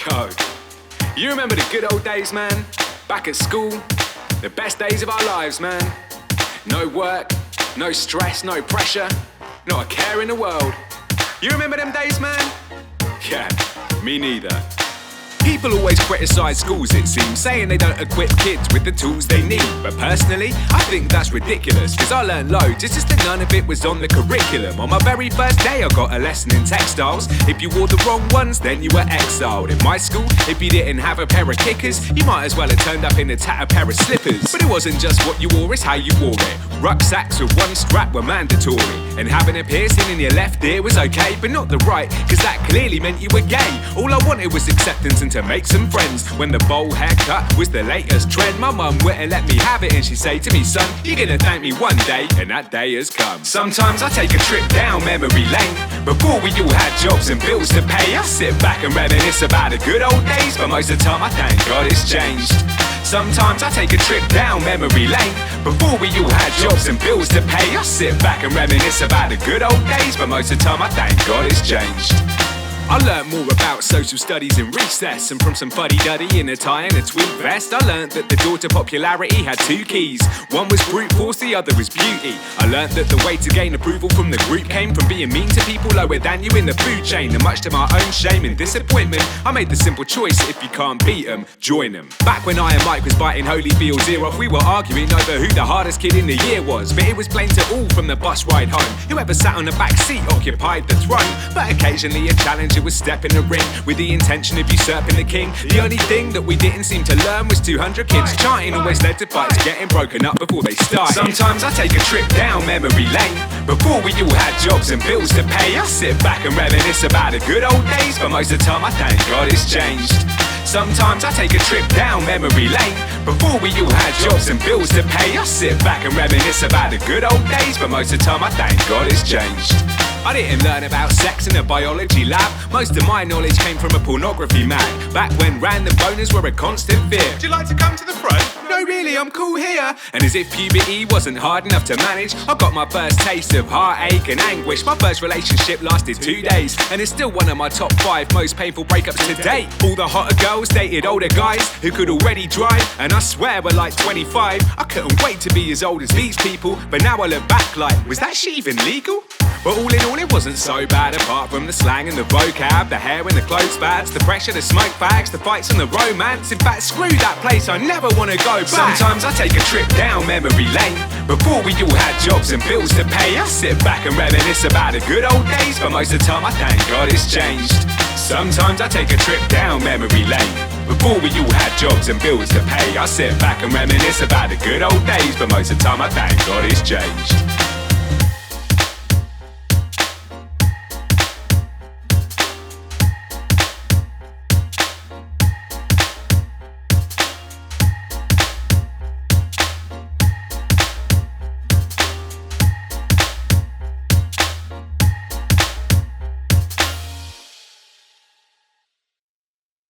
Yo, you remember the good old days, man? Back at school, the best days of our lives, man. No work, no stress, no pressure, not a care in the world. You remember them days, man? Yeah, me neither. People always criticise schools, it seems, saying they don't equip kids with the tools they need. But personally, I think that's ridiculous, cause I learned loads, it's just that none of it was on the curriculum. On my very first day I got a lesson in textiles. If you wore the wrong ones, then you were exiled. In my school, if you didn't have a pair of kickers, you might as well have turned up in a tattered pair of slippers. But it wasn't just what you wore, it's how you wore it. Rucksacks with one strap were mandatory, and having a piercing in your left ear was okay, but not the right, cause that clearly meant you were gay. All I wanted was acceptance and to make some friends. When the bowl haircut was the latest trend, my mum wouldn't let me have it, and she'd say to me, son, you're gonna thank me one day, and that day has come. Sometimes I take a trip down memory lane. Before we all had jobs and bills to pay, I sit back and reminisce about the good old days, but most of the time I thank God it's changed. Sometimes I take a trip down memory lane. Before we all had jobs and bills to pay, I sit back and reminisce about the good old days, but most of the time I thank God it's changed. I learnt more about social studies in recess, and from some fuddy-duddy in a tie and a tweed vest, I learnt that the door to popularity had two keys. One was brute force, the other was beauty. I learnt that the way to gain approval from the group came from being mean to people lower than you in the food chain. And much to my own shame and disappointment, I made the simple choice: if you can't beat them, join them. Back when I and Mike was biting Holyfield's ear off, we were arguing over who the hardest kid in the year was. But it was plain to all from the bus ride home, whoever sat on the back seat occupied the throne. But occasionally a challenger would step in the ring with the intention of usurping the king. The only thing that we didn't seem to learn was 200 kids chanting always led to fights getting broken up before they started. Sometimes I take a trip down memory lane. Before we all had jobs and bills to pay, I sit back and reminisce about the good old days, but most of the time I thank God it's changed. Sometimes I take a trip down memory lane. Before we all had jobs and bills to pay, I sit back and reminisce about the good old days, but most of the time I thank God it's changed. I didn't learn about sex in a biology lab. Most of my knowledge came from a pornography mag, back when random boners were a constant fear. Would you like to come to the front? No, really, I'm cool here. And as if puberty wasn't hard enough to manage, I got my first taste of heartache and anguish. My first relationship lasted 2 days, and it's still one of my top 5 most painful breakups to date. All the hotter girls dated older guys who could already drive, and I swear we're like 25. I couldn't wait to be as old as these people, but now I look back like, was that shit even legal? But all in all it wasn't so bad, apart from the slang and the vocab, the hair and the clothes fads, the pressure, the smoke bags, the fights and the romance. In fact, screw that place, I never wanna go back. Sometimes I take a trip down memory lane. Before we all had jobs and bills to pay, I sit back and reminisce about the good old days, but most of the time I thank God it's changed. Sometimes I take a trip down memory lane. Before we all had jobs and bills to pay, I sit back and reminisce about the good old days, but most of the time I thank God it's changed.